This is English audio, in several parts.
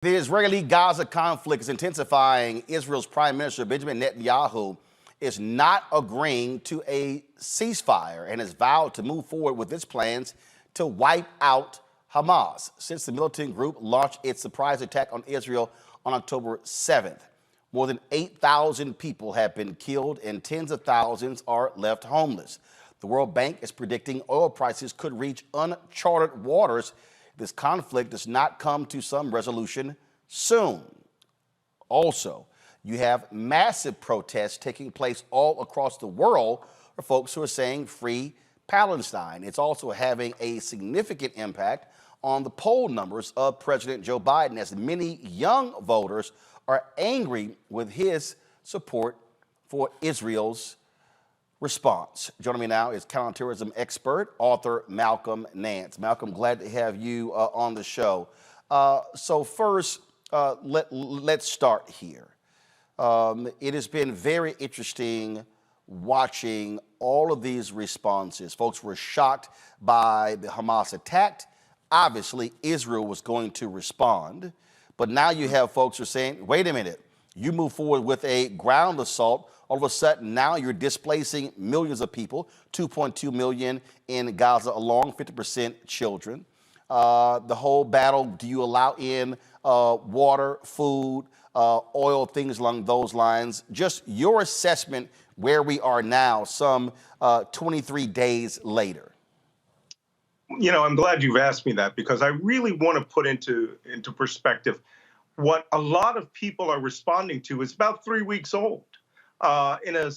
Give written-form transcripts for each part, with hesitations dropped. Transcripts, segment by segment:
The Israeli-Gaza conflict is intensifying. Israel's Prime Minister Benjamin Netanyahu is not agreeing to a ceasefire and has vowed to move forward with its plans to wipe out Hamas since the militant group launched its surprise attack on Israel on October 7th. More than 8,000 people have been killed and tens of thousands are left homeless. The World Bank is predicting oil prices could reach uncharted waters if this conflict does not come to some resolution soon. Also, you have massive protests taking place all across the world for folks who are saying free Palestine. It's also having a significant impact on the poll numbers of President Joe Biden, as many young voters are angry with his support for Israel's response. Joining me now is counterterrorism expert, author Malcolm Nance. Malcolm, glad to have you on the show. So first, let's start here. It has been very interesting watching all of these responses. Folks were shocked by the Hamas attack. Obviously, Israel was going to respond. But now you have folks who are saying, wait a minute, you move forward with a ground assault. All of a sudden, now you're displacing millions of people, 2.2 million in Gaza alone, 50% children. The whole battle, do you allow in water, food, oil, things along those lines? Just your assessment where we are now, some 23 days later. You know, I'm glad you've asked me that, because I really want to put into perspective what a lot of people are responding to is about 3 weeks old. In a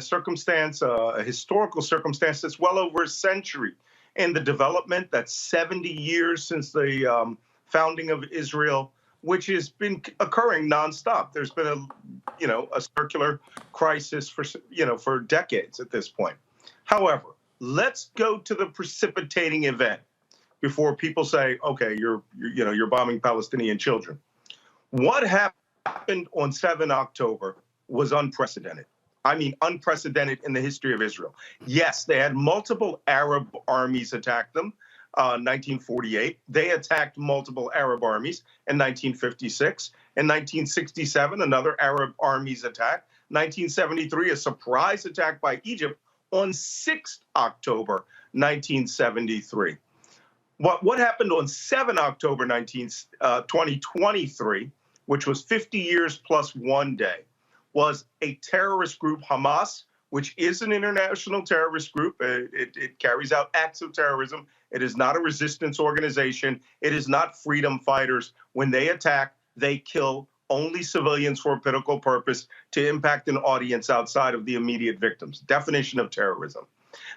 circumstance, a historical circumstance that's well over a century in the development. That's 70 years since the founding of Israel, which has been occurring nonstop. There's been a circular crisis for decades at this point. However, let's go to the precipitating event before people say, okay, you're bombing Palestinian children. What happened on 7 October was unprecedented. I mean, unprecedented in the history of Israel. Yes, they had multiple Arab armies attack them. 1948, they attacked multiple Arab armies in 1956. In 1967, another Arab armies attack. 1973, a surprise attack by Egypt on 6th October 1973. What happened on 7 October 2023, which was 50 years plus 1 day, was a terrorist group, Hamas, which is an international terrorist group. It carries out acts of terrorism. It is not a resistance organization. It is not freedom fighters. When they attack, they kill only civilians for a political purpose to impact an audience outside of the immediate victims. Definition of terrorism.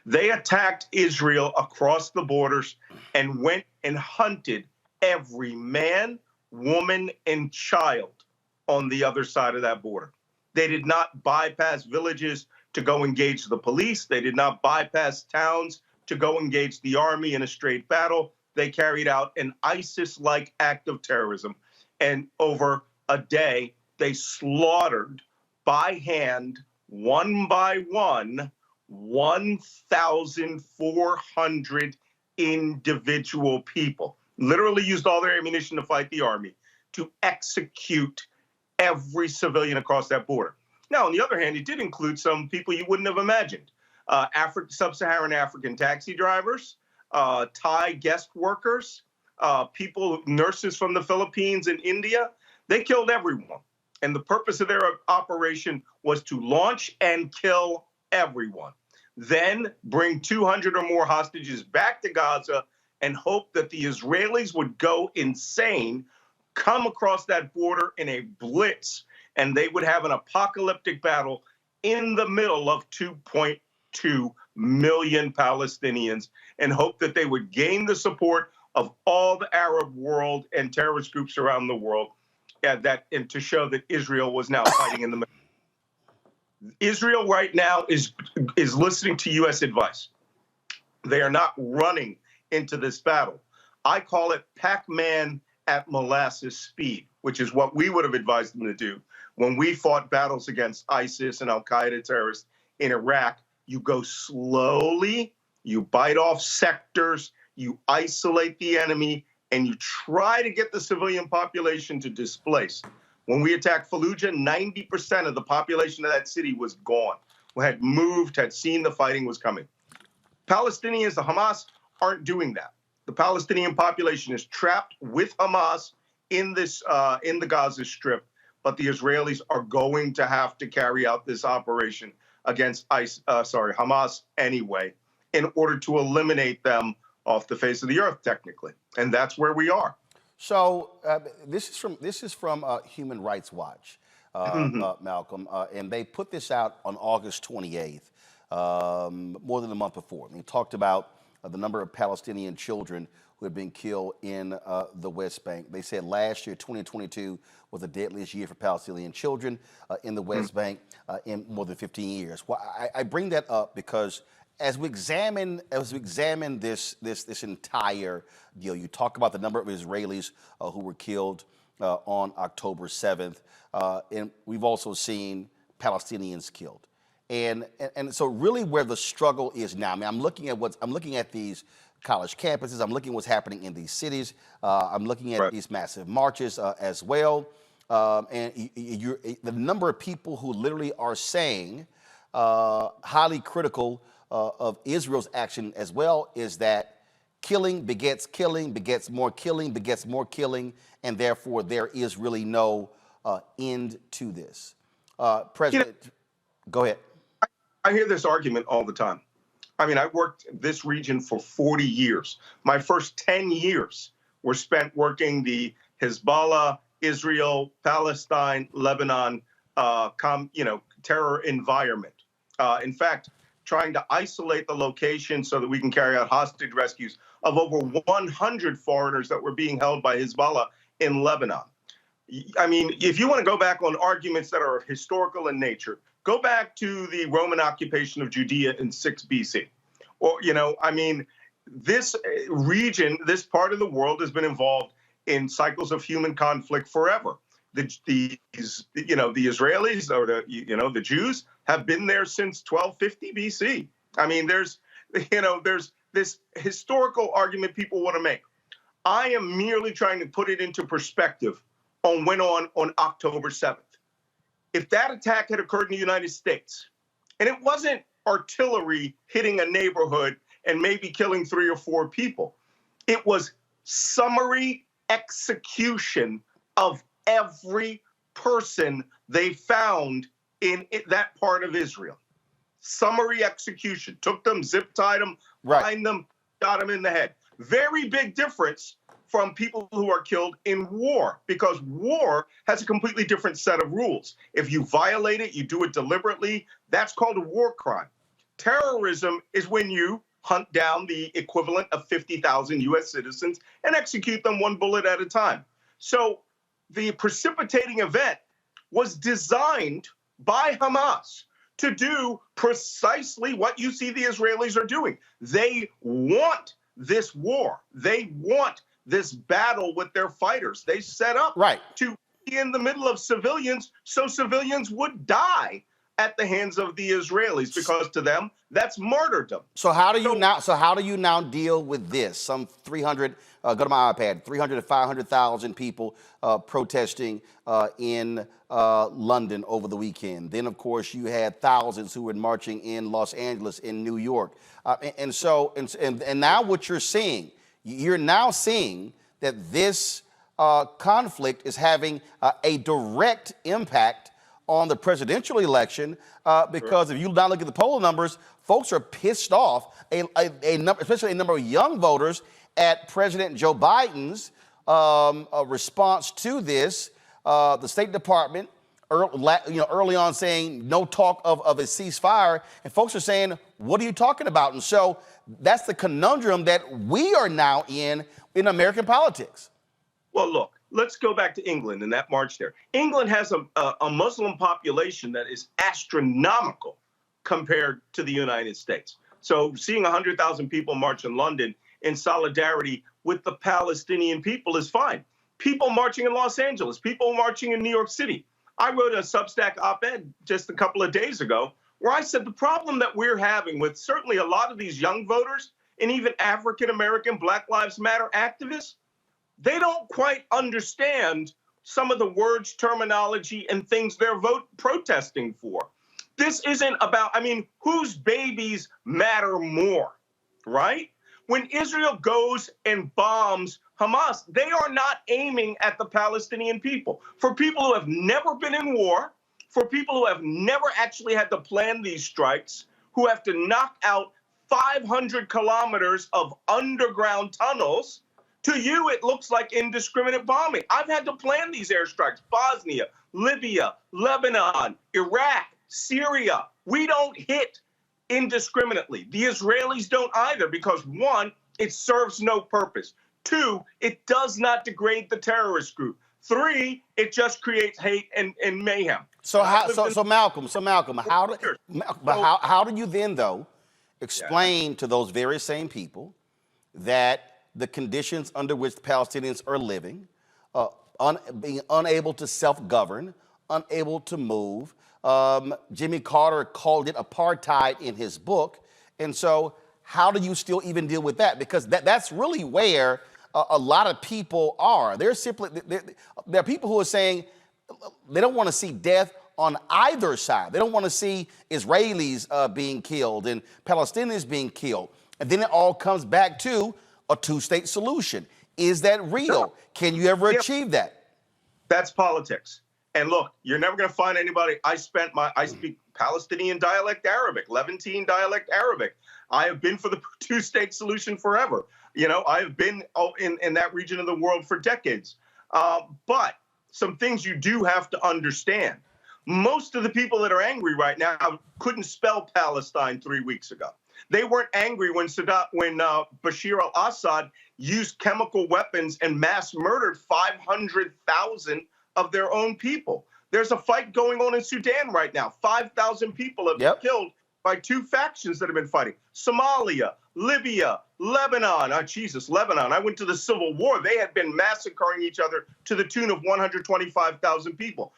They attacked Israel across the borders and went and hunted every man, woman, and child on the other side of that border. They did not bypass villages to go engage the police. They did not bypass towns to go engage the army in a straight battle. They carried out an ISIS-like act of terrorism. And over a day, they slaughtered by hand, one by one, 1,400 individual people. Literally used all their ammunition to fight the army, to execute every civilian across that border. Now, on the other hand, it did include some people you wouldn't have imagined. Sub-Saharan African taxi drivers, Thai guest workers, nurses from the Philippines and India. They killed everyone. And the purpose of their operation was to launch and kill everyone. Then bring 200 or more hostages back to Gaza and hope that the Israelis would go insane, come across that border in a blitz, and they would have an apocalyptic battle in the middle of 2.2 million Palestinians and hope that they would gain the support of all the Arab world and terrorist groups around the world, and to show that Israel was now fighting in the middle. Israel right now is listening to U.S. advice. They are not running into this battle. I call it Pac-Man at molasses speed, which is what we would have advised them to do when we fought battles against ISIS and al-Qaeda terrorists in Iraq. You go slowly, you bite off sectors, you isolate the enemy, and you try to get the civilian population to displace. When we attacked Fallujah, 90% of the population of that city was gone, had moved, had seen the fighting was coming. Palestinians, the Hamas, aren't doing that. The Palestinian population is trapped with Hamas in the Gaza Strip, but the Israelis are going to have to carry out this operation against Hamas anyway, in order to eliminate them off the face of the earth, technically, and that's where we are. So this is from Human Rights Watch, Malcolm, and they put this out on August 28th, more than a month before. They talked about the number of Palestinian children who had been killed in the West Bank. They said last year, 2022, was the deadliest year for Palestinian children in the West Bank in more than 15 years. Well, I bring that up because as we examine this entire deal, you talk about the number of Israelis who were killed on October 7th, and we've also seen Palestinians killed. And so really where the struggle is now, I mean, I'm looking at these college campuses, I'm looking at what's happening in these cities, I'm looking at these massive marches as well, and the number of people who literally are saying highly critical of Israel's action as well is that killing begets more killing, begets more killing, and therefore there is really no end to this. President, go ahead. I hear this argument all the time. I mean, I worked this region for 40 years. My first 10 years were spent working the Hezbollah, Israel, Palestine, Lebanon, terror environment. In fact, trying to isolate the location so that we can carry out hostage rescues of over 100 foreigners that were being held by Hezbollah in Lebanon. I mean, if you want to go back on arguments that are historical in nature, go back to the Roman occupation of Judea in 6 BC. Or, I mean, this region, this part of the world has been involved in cycles of human conflict forever. The Israelis or the Jews have been there since 1250 BC. I mean, there's this historical argument people want to make. I am merely trying to put it into perspective on on October 7th. If that attack had occurred in the United States, and it wasn't artillery hitting a neighborhood and maybe killing 3 or 4 people, it was summary execution of every person they found in that part of Israel. Summary execution. Took them, zip-tied them, lined them, shot them in the head. Very big difference from people who are killed in war, because war has a completely different set of rules. If you violate it, you do it deliberately, that's called a war crime. Terrorism is when you hunt down the equivalent of 50,000 U.S. citizens and execute them 1 bullet at a time. So the precipitating event was designed by Hamas to do precisely what you see the Israelis are doing. They want this war. They want this battle with their fighters. They set up to be in the middle of civilians so civilians would die at the hands of the Israelis, because to them that's martyrdom. So how do you now deal with this? Some 300 go to my iPad, 300 to 500,000 people protesting in London over the weekend. Then of course you had thousands who were marching in Los Angeles, in New York, and now what you're now seeing that this conflict is having a direct impact on the presidential election, because if you now look at the poll numbers, folks are pissed off, especially a number of young voters, at President Joe Biden's response to this. The State Department early on saying no talk of a ceasefire, and folks are saying, what are you talking about? And so that's the conundrum that we are now in American politics. Well, look, let's go back to England and that march there. England has a Muslim population that is astronomical compared to the United States. So seeing 100,000 people march in London in solidarity with the Palestinian people is fine. People marching in Los Angeles, people marching in New York City. I wrote a Substack op-ed just a couple of days ago where I said the problem that we're having with certainly a lot of these young voters and even African-American Black Lives Matter activists, they don't quite understand some of the words, terminology, and things they're protesting for. This isn't about, I mean, whose babies matter more, right? When Israel goes and bombs Hamas, they are not aiming at the Palestinian people. For people who have never been in war, for people who have never actually had to plan these strikes, who have to knock out 500 kilometers of underground tunnels, to you, it looks like indiscriminate bombing. I've had to plan these airstrikes. Bosnia, Libya, Lebanon, Iraq, Syria. We don't hit indiscriminately. The Israelis don't either because, one, it serves no purpose. Two, it does not degrade the terrorist group. Three, it just creates hate and mayhem. So Malcolm, how do you then though explain to those very same people that the conditions under which the Palestinians are living, being unable to self-govern, unable to move? Jimmy Carter called it apartheid in his book. And so how do you still even deal with that? Because that's really where a lot of people are. There are people who are saying they don't want to see death on either side. They don't want to see Israelis being killed and Palestinians being killed. And then it all comes back to a two-state solution. Is that real? Sure. Can you ever achieve that? That's politics. And look, you're never going to find anybody. I speak Palestinian dialect Arabic, Levantine dialect Arabic. I have been for the two-state solution forever. You know, I have been in that region of the world for decades. But some things you do have to understand. Most of the people that are angry right now couldn't spell Palestine 3 weeks ago. They weren't angry when Bashir al-Assad used chemical weapons and mass murdered 500,000 of their own people. There's a fight going on in Sudan right now. 5,000 people have been killed by two factions that have been fighting. Somalia, Libya, Lebanon. Oh, Jesus, Lebanon. I went to the Civil War. They had been massacring each other to the tune of 125,000 people.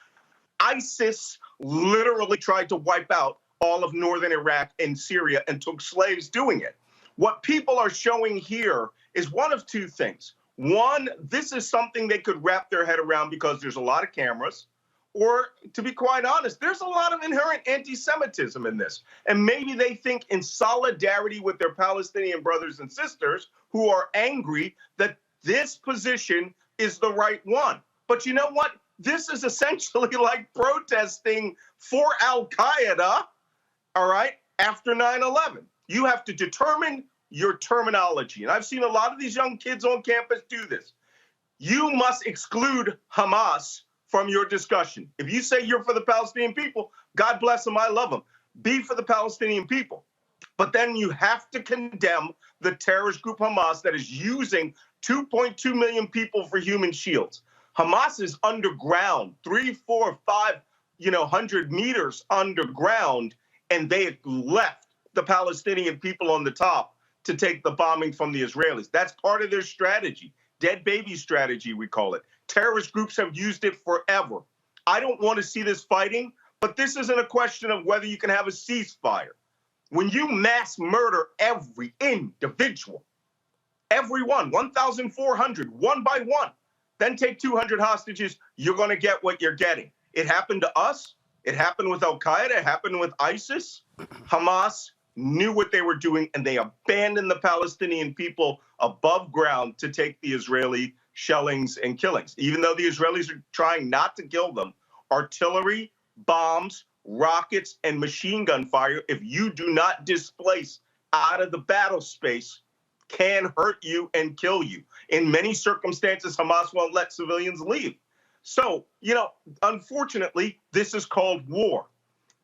ISIS literally tried to wipe out all of northern Iraq and Syria and took slaves doing it. What people are showing here is one of two things. One, this is something they could wrap their head around because there's a lot of cameras. Or, to be quite honest, there's a lot of inherent anti-Semitism in this. And maybe they think in solidarity with their Palestinian brothers and sisters who are angry that this position is the right one. But you know what? This is essentially like protesting for Al-Qaeda, all right, after 9/11. You have to determine your terminology. And I've seen a lot of these young kids on campus do this. You must exclude Hamas from your discussion. If you say you're for the Palestinian people, God bless them, I love them. Be for the Palestinian people. But then you have to condemn the terrorist group Hamas that is using 2.2 million people for human shields. Hamas is underground, 3, 4, 5, 100 meters underground, and they have left the Palestinian people on the top to take the bombing from the Israelis. That's part of their strategy. Dead baby strategy, we call it. Terrorist groups have used it forever. I don't want to see this fighting, but this isn't a question of whether you can have a ceasefire. When you mass murder every individual, everyone, 1,400, one by one, then take 200 hostages, you're going to get what you're getting. It happened to us. It happened with Al-Qaeda. It happened with ISIS. Hamas knew what they were doing, and they abandoned the Palestinian people above ground to take the Israeli shellings and killings. Even though the Israelis are trying not to kill them, artillery, bombs, rockets, and machine gun fire, if you do not displace out of the battle space, can hurt you and kill you. In many circumstances, Hamas won't let civilians leave. So, unfortunately, this is called war.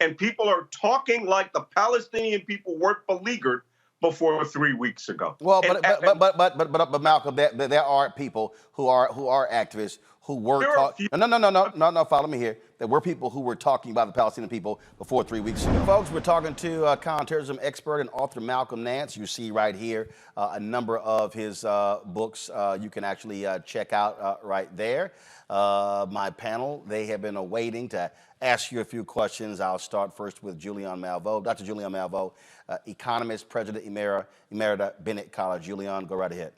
And people are talking like the Palestinian people weren't beleaguered before 3 weeks ago. Well, but Malcolm, there are people who are activists who were talking. No, follow me here. There were people who were talking about the Palestinian people before 3 weeks ago. Folks, we're talking to counterterrorism expert and author Malcolm Nance. You see right here a number of his books you can actually check out right there. My panel, they have been awaiting to ask you a few questions. I'll start first with Julian Malveaux. Dr. Julian Malveaux, economist, president emerita, Bennett College. Julian, go right ahead.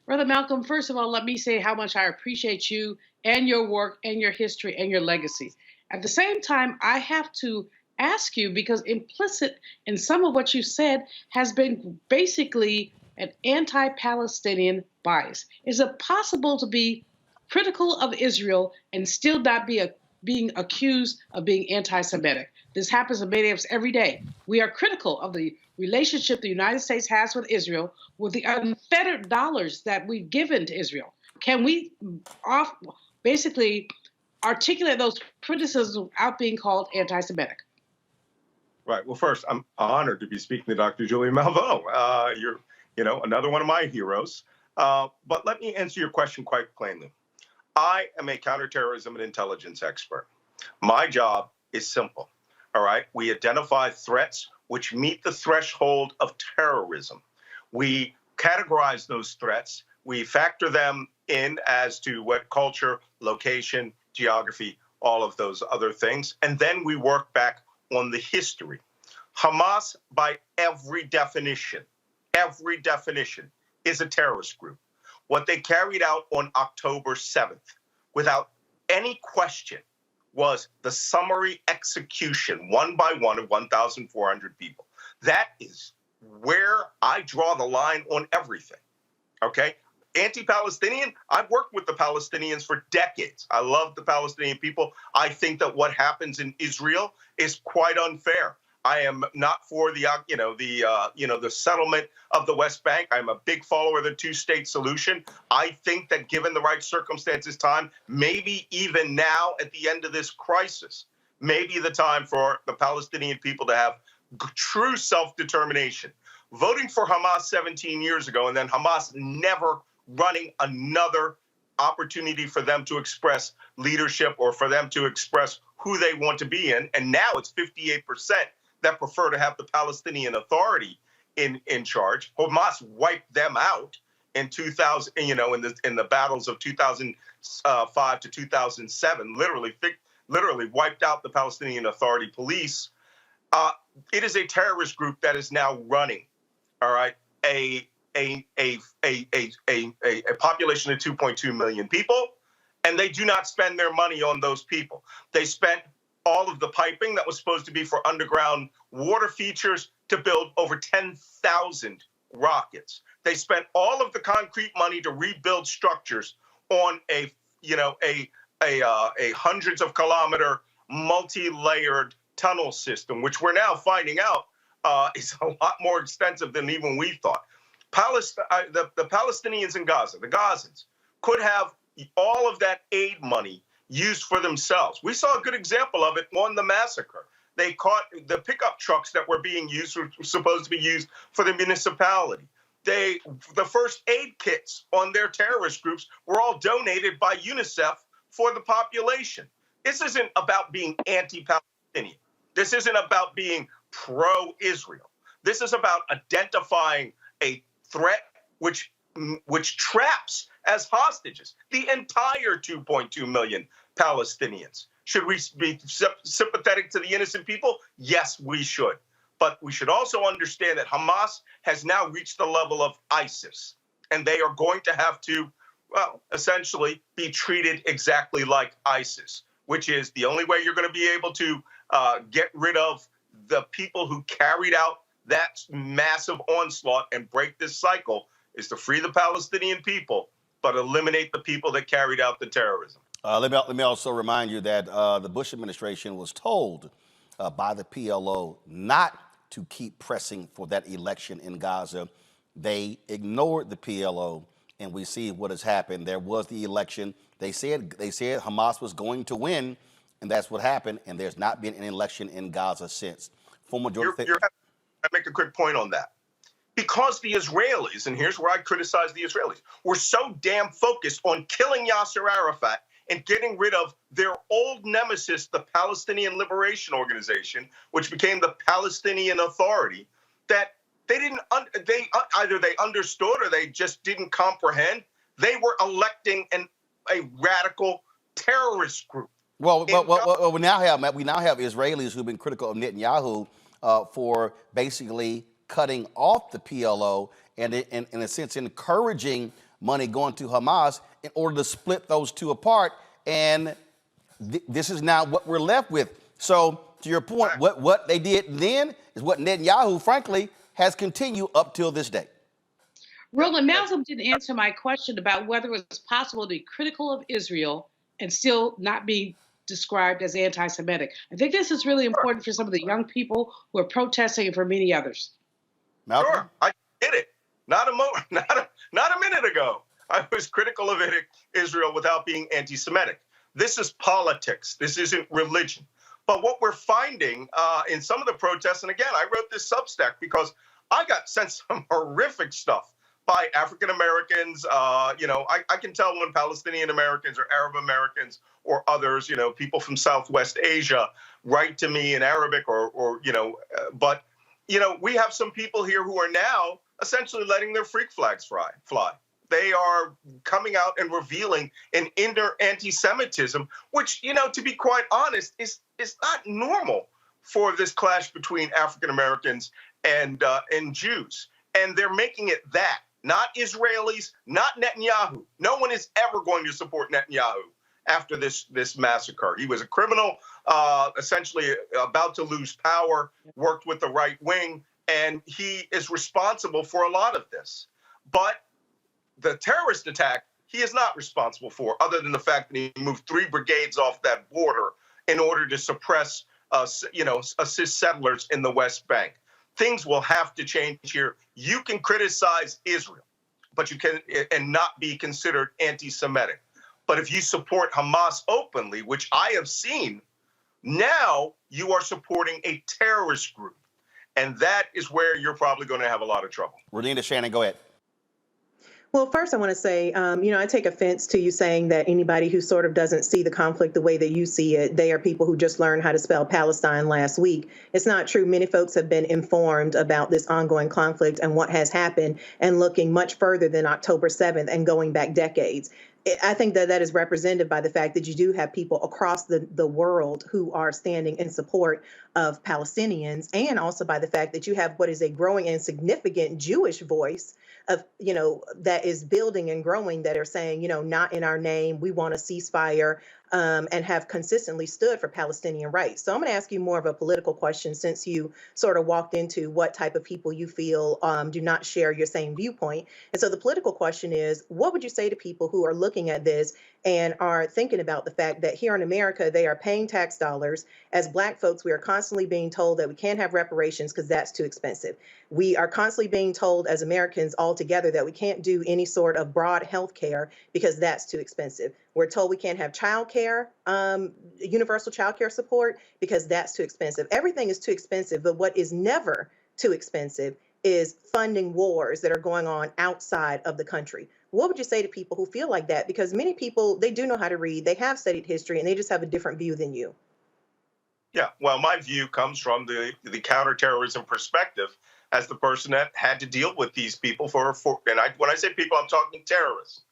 Brother Malcolm, first of all, let me say how much I appreciate you and your work and your history and your legacy. At the same time, I have to ask you because implicit in some of what you said has been basically an anti Palestinian bias. Is it possible to be critical of Israel and still not being accused of being anti Semitic? This happens to many of us every day. We are critical of the relationship the United States has with Israel, with the unfettered dollars that we've given to Israel. Can we off basically articulate those criticisms without being called anti-Semitic? Right. Well, first, I'm honored to be speaking to Dr. Julian Malveaux. You're, another one of my heroes. But let me answer your question quite plainly. I am a counterterrorism and intelligence expert. My job is simple. All right. We identify threats which meet the threshold of terrorism. We categorize those threats. We factor them in as to what culture, location, geography, all of those other things. And then we work back on the history. Hamas, by every definition, is a terrorist group. What they carried out on October 7th, without any question, was the summary execution, one by one, of 1,400 people. That is where I draw the line on everything, okay? Anti-Palestinian, I've worked with the Palestinians for decades. I love the Palestinian people. I think that what happens in Israel is quite unfair. I am not for the settlement of the West Bank. I'm a big follower of the two-state solution. I think that given the right circumstances, maybe even now at the end of this crisis, maybe the time for the Palestinian people to have true self-determination. Voting for Hamas 17 years ago and then Hamas never running another opportunity for them to express leadership or for them to express who they want to be in. And now it's 58% that prefer to have the Palestinian Authority in charge. Hamas wiped them out in 2000, in the battles of 2005 to 2007, literally wiped out the Palestinian Authority police. It is a terrorist group that is now running, all right, a population of 2.2 million people, and they do not spend their money on those people. They spent all of the piping that was supposed to be for underground water features to build over 10,000 rockets. They spent all of the concrete money to rebuild structures on a hundreds of kilometer multi-layered tunnel system, which we're now finding out is a lot more extensive than even we thought. The Palestinians in Gaza, the Gazans, could have all of that aid money used for themselves. We saw a good example of it on the massacre. They caught the pickup trucks that were being used, were supposed to be used for the municipality. The first aid kits on their terrorist groups were all donated by UNICEF for the population. This isn't about being anti-Palestinian. This isn't about being pro-Israel. This is about identifying a threat which traps as hostages the entire 2.2 million Palestinians. Should we be sympathetic to the innocent people? Yes, we should. But we should also understand that Hamas has now reached the level of ISIS, and they are going to have to, essentially be treated exactly like ISIS, which is the only way you're going to be able to get rid of the people who carried out that massive onslaught and break this cycle is to free the Palestinian people, but eliminate the people that carried out the terrorism. Let me also remind you that the Bush administration was told by the PLO not to keep pressing for that election in Gaza. They ignored the PLO, and we see what has happened. There was the election. They said Hamas was going to win, and that's what happened. And there's not been an election in Gaza since. I make a quick point on that. Because the Israelis, and here's where I criticize the Israelis, were so damn focused on killing Yasser Arafat and getting rid of their old nemesis, the Palestinian Liberation Organization, which became the Palestinian Authority, that either they understood or they just didn't comprehend. They were electing a radical terrorist group. Well, we now have Israelis who've been critical of Netanyahu for basically cutting off the PLO and in a sense encouraging money going to Hamas in order to split those two apart. And this is now what we're left with. So to your point, what they did then is what Netanyahu, frankly, has continued up till this day. Roland, Malcolm didn't answer my question about whether it was possible to be critical of Israel and still not be described as anti-Semitic. I think this is really important for some of the young people who are protesting and for many others. Malcolm? Sure, I get it. Not a minute ago, I was critical of Israel without being anti-Semitic. This is politics. This isn't religion. But what we're finding in some of the protests, and again, I wrote this Substack because I got sent some horrific stuff by African Americans. I can tell when Palestinian Americans or Arab Americans or others, people from Southwest Asia write to me in Arabic but we have some people here who are now essentially letting their freak flags fly. They are coming out and revealing an inner anti-Semitism, which, to be quite honest, is not normal for this clash between African Americans and Jews. And they're making it that. Not Israelis, not Netanyahu. No one is ever going to support Netanyahu after this massacre. He was a criminal, essentially about to lose power, worked with the right wing, and he is responsible for a lot of this. But the terrorist attack, he is not responsible for, other than the fact that he moved 3 brigades off that border in order to suppress, assist settlers in the West Bank. Things will have to change here. You can criticize Israel, but you can and not be considered anti-Semitic. But if you support Hamas openly, which I have seen, now you are supporting a terrorist group. And that is where you're probably going to have a lot of trouble. Renita Shannon, go ahead. Well, first, I want to say, I take offense to you saying that anybody who sort of doesn't see the conflict the way that you see it, they are people who just learned how to spell Palestine last week. It's not true. Many folks have been informed about this ongoing conflict and what has happened and looking much further than October 7th and going back decades. I think that is represented by the fact that you do have people across the world who are standing in support of Palestinians, and also by the fact that you have what is a growing and significant Jewish voice of, that is building and growing, that are saying, not in our name, we want a ceasefire, and have consistently stood for Palestinian rights. So I'm going to ask you more of a political question, since you sort of walked into what type of people you feel do not share your same viewpoint. And so the political question is, what would you say to people who are looking at this and are thinking about the fact that here in America, they are paying tax dollars? As Black folks, we are constantly being told that we can't have reparations because that's too expensive. We are constantly being told as Americans altogether that we can't do any sort of broad health care because that's too expensive. We're told we can't have child care, universal child care support, because that's too expensive. Everything is too expensive, but what is never too expensive is funding wars that are going on outside of the country. What would you say to people who feel like that? Because many people, they do know how to read, they have studied history, and they just have a different view than you. Yeah, well, my view comes from the counterterrorism perspective as the person that had to deal with these people when I say people, I'm talking terrorists.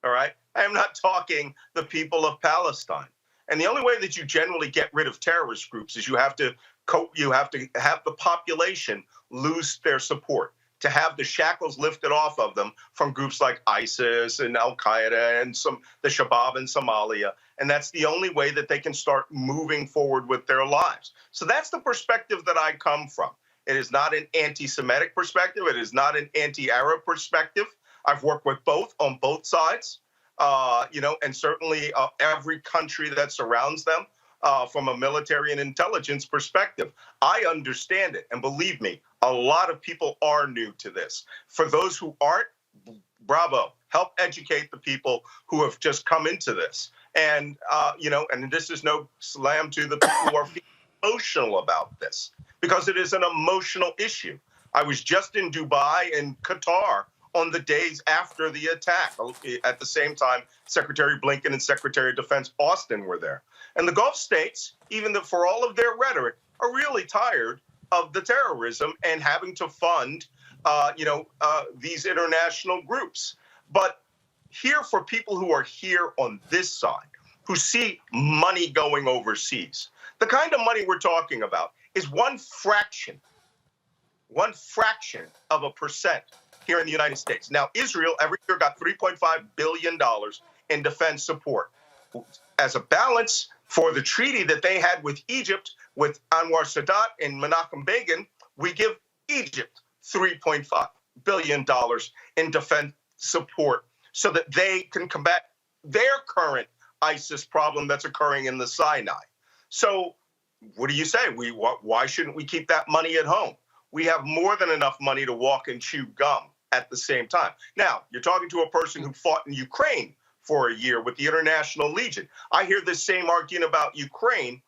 All right. I am not talking the people of Palestine. And the only way that you generally get rid of terrorist groups is you have to have the population lose their support, to have the shackles lifted off of them from groups like ISIS and Al Qaeda and the Shabab in Somalia. And that's the only way that they can start moving forward with their lives. So that's the perspective that I come from. It is not an anti-Semitic perspective. It is not an anti-Arab perspective. I've worked with both on both sides, and certainly every country that surrounds them from a military and intelligence perspective. I understand it. And believe me, a lot of people are new to this. For those who aren't, bravo, help educate the people who have just come into this. And, and this is no slam to the people who are emotional about this, because it is an emotional issue. I was just in Dubai and Qatar on the days after the attack. At the same time, Secretary Blinken and Secretary of Defense Austin were there. And the Gulf states, even for all of their rhetoric, are really tired of the terrorism and having to fund, these international groups. But here, for people who are here on this side, who see money going overseas, the kind of money we're talking about is one fraction of a percent here in the United States. Now, Israel every year got $3.5 billion in defense support. As a balance for the treaty that they had with Egypt, with Anwar Sadat and Menachem Begin, we give Egypt $3.5 billion in defense support so that they can combat their current ISIS problem that's occurring in the Sinai. So what do you say? Why shouldn't we keep that money at home? We have more than enough money to walk and chew gum at the same time. Now, you're talking to a person who fought in Ukraine for a year with the International Legion. I hear this same argument about Ukraine,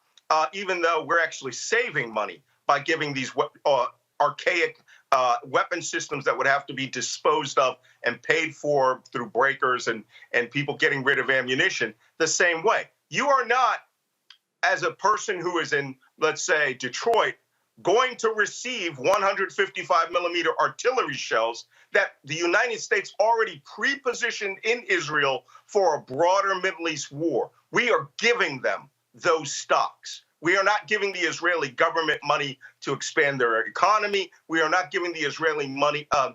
even though we're actually saving money by giving these archaic weapon systems that would have to be disposed of and paid for through breakers and people getting rid of ammunition the same way. You are not, as a person who is in, let's say, Detroit, going to receive 155 millimeter artillery shells that the United States already pre-positioned in Israel for a broader Middle East war. We are giving them those stocks. We are not giving the Israeli government money to expand their economy. We are not giving the Israeli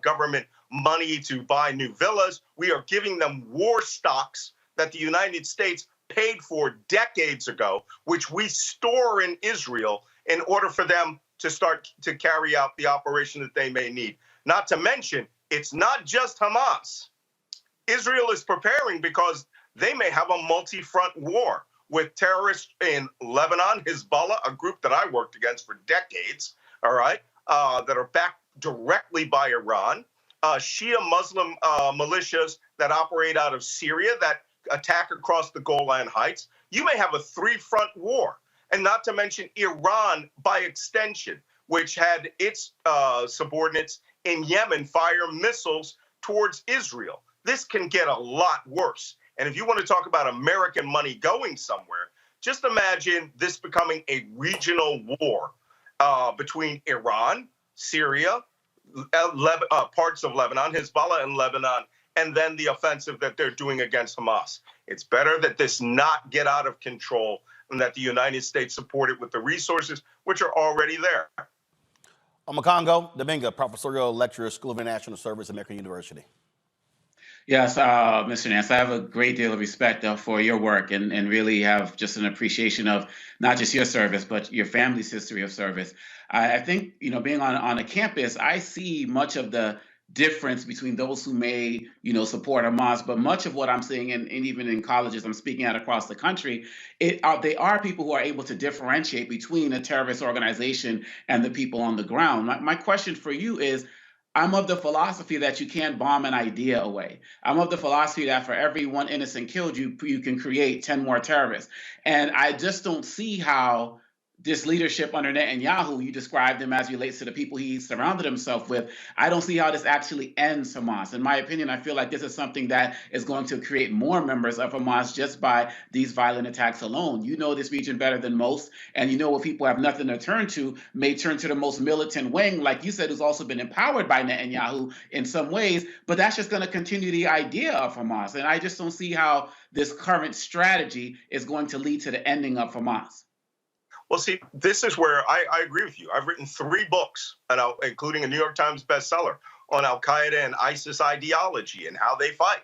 government money to buy new villas. We are giving them war stocks that the United States paid for decades ago, which we store in Israel in order for them to start to carry out the operation that they may need. Not to mention, it's not just Hamas. Israel is preparing because they may have a multi-front war with terrorists in Lebanon, Hezbollah, a group that I worked against for decades, all right, that are backed directly by Iran, Shia Muslim militias that operate out of Syria that attack across the Golan Heights. You may have a three-front war, and not to mention Iran by extension, which had its subordinates in Yemen fire missiles towards Israel. This can get a lot worse. And if you want to talk about American money going somewhere, just imagine this becoming a regional war between Iran, Syria, parts of Lebanon, Hezbollah in Lebanon, and then the offensive that they're doing against Hamas. It's better that this not get out of control and that the United States support it with the resources which are already there. Omokongo Dominga, professorial lecturer, School of International Service, American University. Yes, Mr. Nance, I have a great deal of respect for your work and really have just an appreciation of not just your service, but your family's history of service. I think, being on a campus, I see much of the difference between those who may, support Hamas, but much of what I'm seeing, and even in colleges I'm speaking at across the country, they are people who are able to differentiate between a terrorist organization and the people on the ground. My question for you is, I'm of the philosophy that you can't bomb an idea away. I'm of the philosophy that for every one innocent killed, you can create 10 more terrorists. And I just don't see how this leadership under Netanyahu, you described him as relates to the people he surrounded himself with. I don't see how this actually ends Hamas. In my opinion, I feel like this is something that is going to create more members of Hamas just by these violent attacks alone. You know this region better than most, and you know what people have nothing to turn to may turn to the most militant wing, like you said, who's also been empowered by Netanyahu in some ways, but that's just going to continue the idea of Hamas. And I just don't see how this current strategy is going to lead to the ending of Hamas. Well, see, this is where I agree with you. I've written 3 books, including a New York Times bestseller, on al-Qaeda and ISIS ideology and how they fight.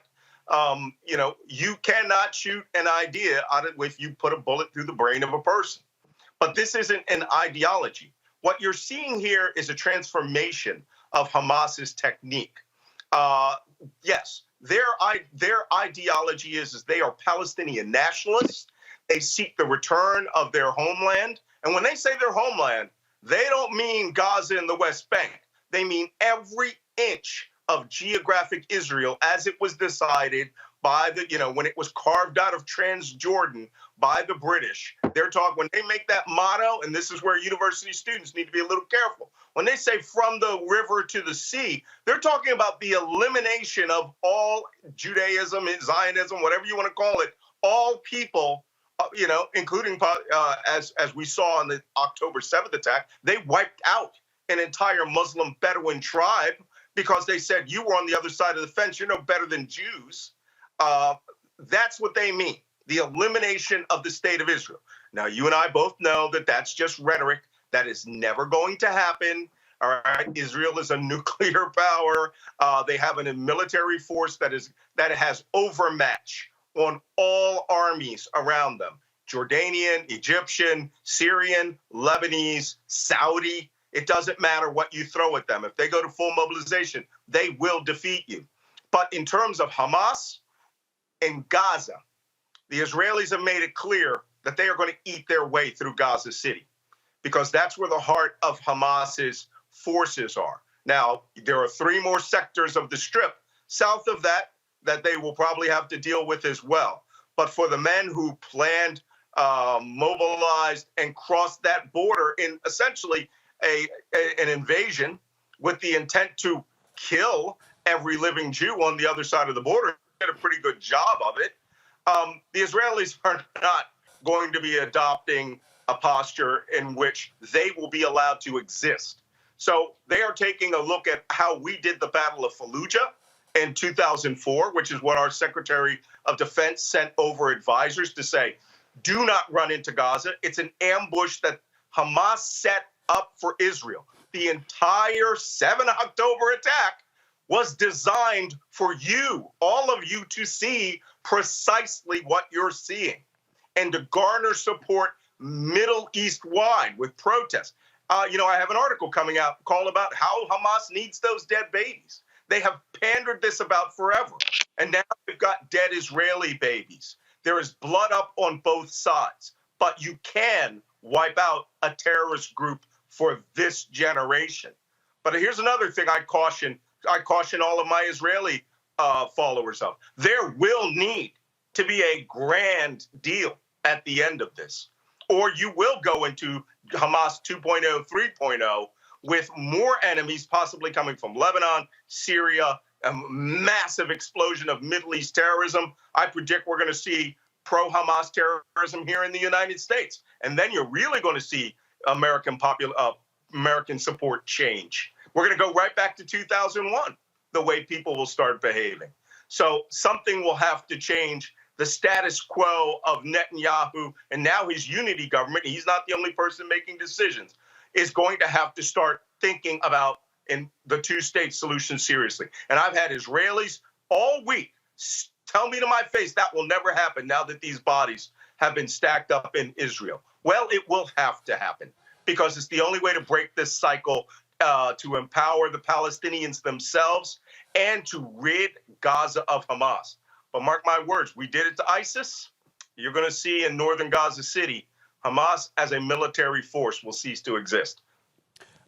You cannot shoot an idea out of if you put a bullet through the brain of a person. But this isn't an ideology. What you're seeing here is a transformation of Hamas's technique. Yes, their ideology is they are Palestinian nationalists. They seek the return of their homeland. And when they say their homeland, they don't mean Gaza and the West Bank. They mean every inch of geographic Israel as it was decided by when it was carved out of Transjordan by the British. They're talking, when they make that motto, and this is where university students need to be a little careful. When they say from the river to the sea, they're talking about the elimination of all Judaism, Zionism, whatever you want to call it, all people, including as we saw in the October 7th attack, they wiped out an entire Muslim Bedouin tribe because they said, you were on the other side of the fence, you're no better than Jews. That's what they mean, the elimination of the state of Israel. Now, you and I both know that that's just rhetoric. That is never going to happen, All right, Israel is a nuclear power. They have a military force that has overmatch on all armies around them: Jordanian, Egyptian, Syrian, Lebanese, Saudi. It doesn't matter what you throw at them. If they go to full mobilization, they will defeat you. But in terms of Hamas and Gaza, the Israelis have made it clear that they are going to eat their way through Gaza City, because that's where the heart of Hamas's forces are. Now, there are 3 more sectors of the Strip south of that they will probably have to deal with as well. But for the men who planned, mobilized, and crossed that border in essentially an invasion with the intent to kill every living Jew on the other side of the border, did a pretty good job of it. The Israelis are not going to be adopting a posture in which they will be allowed to exist. So they are taking a look at how we did the Battle of Fallujah in 2004, which is what our Secretary of Defense sent over advisors to say: do not run into Gaza. It's an ambush that Hamas set up for Israel. The entire 7 October attack was designed for you, all of you, to see precisely what you're seeing and to garner support Middle East wide with protests. I have an article coming out called about how Hamas needs those dead babies. They have pandered this about forever. And now we've got dead Israeli babies. There is blood up on both sides. But you can wipe out a terrorist group for this generation. But here's another thing I caution all of my Israeli followers of. There will need to be a grand deal at the end of this, or you will go into Hamas 2.0, 3.0 with more enemies possibly coming from Lebanon, Syria, a massive explosion of Middle East terrorism. I predict we're going to see pro-Hamas terrorism here in the United States. And then you're really going to see American support change. We're going to go right back to 2001, the way people will start behaving. So something will have to change. The status quo of Netanyahu and now his unity government, he's not the only person making decisions, is going to have to start thinking about in the 2-state solution seriously. And I've had Israelis all week tell me to my face that will never happen now that these bodies have been stacked up in Israel. Well, it will have to happen, because it's the only way to break this cycle, to empower the Palestinians themselves and to rid Gaza of Hamas. But mark my words, we did it to ISIS. You're going to see in northern Gaza City, Hamas as a military force will cease to exist.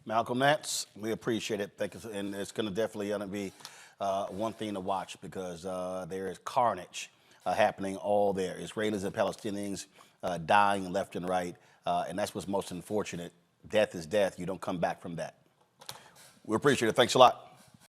Malcolm Nance, we appreciate it. Thank you. And it's going to definitely be one thing to watch, because there is carnage happening all there. Israelis and Palestinians dying left and right. And that's what's most unfortunate. Death is death. You don't come back from that. We appreciate it. Thanks a lot.